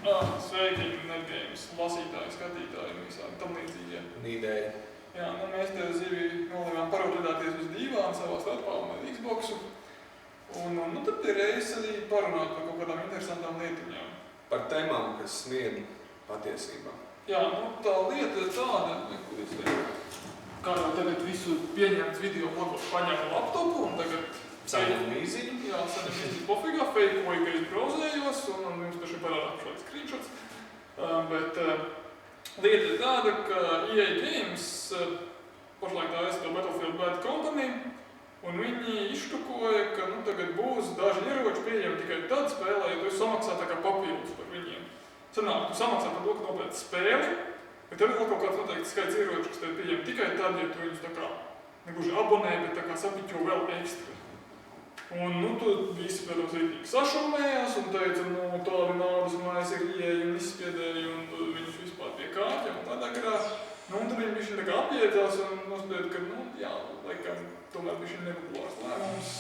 Sveiki, NetGames lasītāji, skatītāji un visādi tam līdzīgie. Ideja. Jā, mēs te zivi nolēmām parūpēties uz dīvānu savā starpā un ar Xboxu. Un tad ir reizes arī parunāt par kaut kādām interesantām lietiņām. Par tēmām, kas sniedz patiesībā. Jā, tā lieta ir tāda, kur es kā jau tagad visu pieņemts video blogos paņēmu laptopu un tagad saņem īziņu. Jā, saņem īziņu pofigā, fejkoju, ka es brauzējos un jums taši parādāt šāds screenshots. Bet lieta ir tāda, ka EA Games pašlaik tā ir Battlefield Bad Company un viņi izštukoja, ka tagad būs daži ieroči pieejami tikai tad spēlē, ja tu esi samaksā tā kā papildus par viņiem. Sanāk, tu samaksā par to, ka nopēc spēli, bet tev ir vēl kaut kāds noteikts skaits ieroči, kas tev pieejami tikai tad, ja tu viņus tā kā negluži abonē, bet tā kā sapiķo vēl ekstra. Un tu visi, protams, rītīgi sašaumējās un teica, tādi naudas mājas ir ieeja un izspiedēja un viņus vispār pie kāķa un tādā garā. Un tad viņi bišķi tā kā apjēdzās un nospied, ka, jā, laikam, tomēr bišķi nepopulārs lēmums,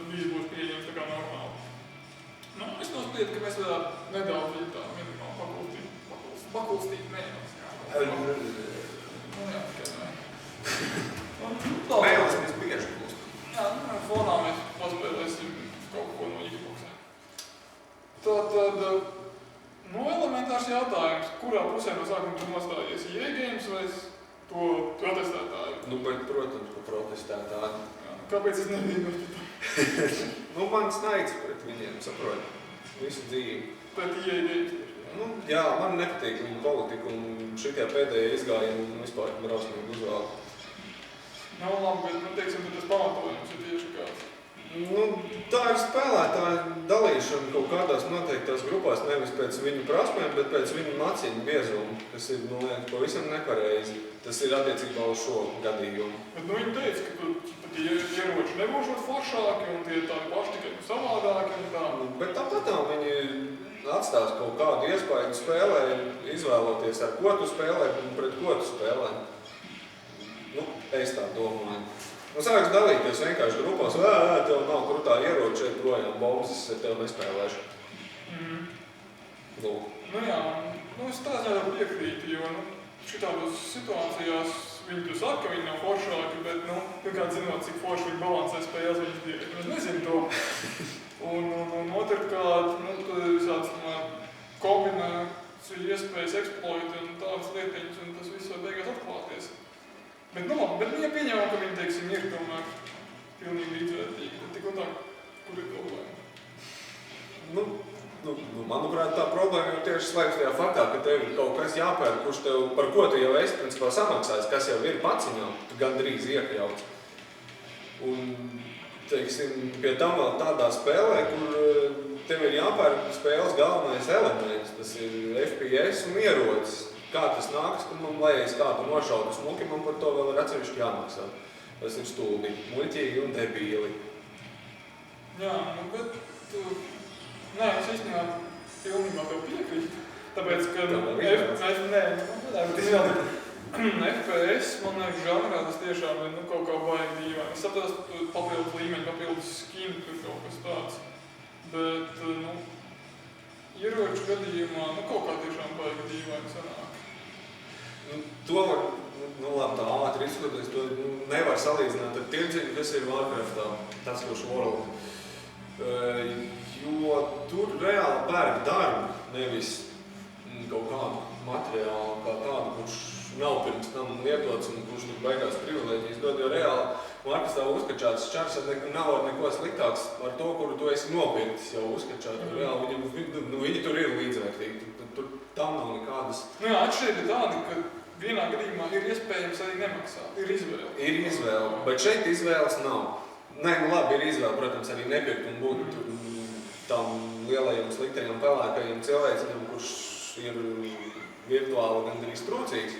viss būs pieejams tā kā normāli. Es nospiedu, ka mēs varētu nedaudz viņu tā minimāli pakulstīt mēnesis. Jā, tikai nē. Mēnesis mēs bieži kulstam. Jā, fonā mēs paspēlēsim kaut ko no Xboxā. Tātad, elementārs jautājums, kurā pusē no sākuma tu nostājies EA Games vai to protestētāju? Bet, protams, ka protestētāju. Kāpēc es nebiju no mans naids pret viņiem, saprot, visu dzīvi. Pret EA Games? Jā, man nepatīk viņu politika un šitie pēdējie izgājieni vispār drausmīgi uzvēl. Labi, bet, teiksim, tas pamatojums ir tieši kāds. Tā ir spēlētāja dalīšana kaut kādās noteiktās grupās, nevis pēc viņu prasmēm, bet pēc viņu maciņu biezumu, kas ir, liekas, pavisam nepareizi. Tas ir attiecībā uz šo gadījumu. Bet, viņi teica, ka pat ieroči nebūšot foršāki un tie tādi paši tikai savādāki un tā. Bet tāpat viņi atstās kaut kādu iespēju spēlē, izvēloties ar ko tu spēlē un pret ko tu spēlē. Es tā domāju. Sāks dalīties vienkārši grupās, tev nav krutā ieroči, šeit projām bombas, es tev nespēlēšu. Jā, es tā ziņā piekrītu, jo šitādos situācijās viņi tu saka, ka viņi nav foršāki, bet, pirmkārt zinot, cik forši viņi balansē spēles, viņas direkt. Es nezinu to. Un otrkārt, tad ir visāds kombināciju iespējas eksploiti un tādas lietiņas, un tas viss var beigās atklāties. Bet viņa pieņēma, ka viņi, teiksim, ir tomēr pilnīgi līdzvērtīgi, bet tik un tā, kur ir problēma? Manuprāt, tā problēma jau tieši slēpjas tajā faktā, ka tev ir kaut kas jāpērk, kurš tev, par ko tu jau esi principā samaksājis, kas jau ir paciņā, tu gandrīz iekļauts. Un, teiksim, pie tam vēl tādā spēlē, kur tev ir jāpērk spēles galvenais elements, tas ir FPS un ierocis. Kā tas nāks, kad man lējas kādu nošautu smuki, man par to vēl ir atsevišķi jāmaksā. Tas ir stulbi, muļķīgi un debīli. Jā, bet es īstenībā pilnībā tev piekrītu. Tāpēc, ka FPS, man liekas, žanrā tas tiešām ir kaut kā baigi dīvaini. Es saprotu, papildus līmeņi, papildus skini, tur kaut kas tāds. Bet, ieroču gadījumā, kaut kā tiešām baigi dīvaini sanāk. To var, labi, tā ātri izskoties, to nevar salīdzināt ar tirdziņu, kas ir Warcraftā, tas kurš World. Jo tur reāli pērk darbu, nevis kaut kādu materiālu kā tādu, kurš nav pirms tam lietots un kurš tur beigās privilēģijas dod, jo reāli Warcraftā uzkačāts čars nav ar neko sliktāks ar to, kuru tu esi nopirktis jau uzkačāt. Reāli viņi tur ir līdzvērtīgi, tur tam nav nekādas. Atšķirība ir tāda, ka vienā gadījumā ir iespējams arī nemaksāt, ir izvēle. Ir izvēle, bet šeit izvēles nav. Labi, ir izvēle, protams, arī nepirkt un būt tam lielajiem sliktajiem pelēkajiem cilvēciem, kurš ir virtuāli gandrīz trūcīgs.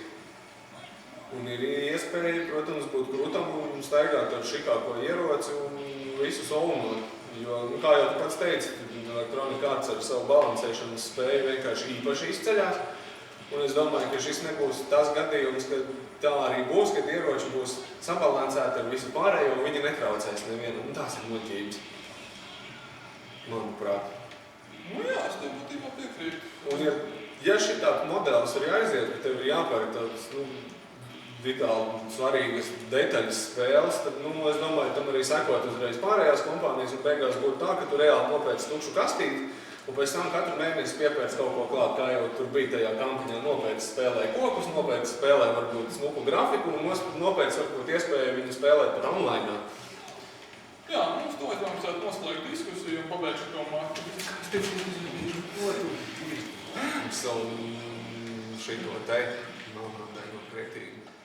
Un ir iespēja, protams, būt krūtam un staigāt ar šikāko ieroci un visu solnot. Jo, kā jau tu pats teici, Electronic Arts ar savu balansēšanas spēju vienkārši īpaši izceļās. Un es domāju, ka šis nebūs tas gadījums, ka tā arī būs, kad ieroči būs sabalansēti ar visu pārējo, un viņi netraucēs nevienam. Un tās ir muļķības, manuprāt. Jā, es tev būtībā piekrītu. ja šī tāds modelis arī aiziet, ka tev ir jāpērk tāds, vitāli svarīgas detaļas spēles, tad, es domāju, tam arī sekot uzreiz pārējās kompānijas, un beigās būtu tā, ka tu reāli nopēc tukšu kastīti, un pēc tam katru mēnesi piepēc kaut ko klāt, kā jau tur bija tajā kampaņā, nopēc spēlē kokus, nopēc spēlē varbūt smuku grafiku, un nopēc varbūt iespēju viņu spēlēt pat online. Jā, mums to vajadzētu noslēgt diskusiju un pabeigšu to marketingu. Savu šito te, nav priektīgu.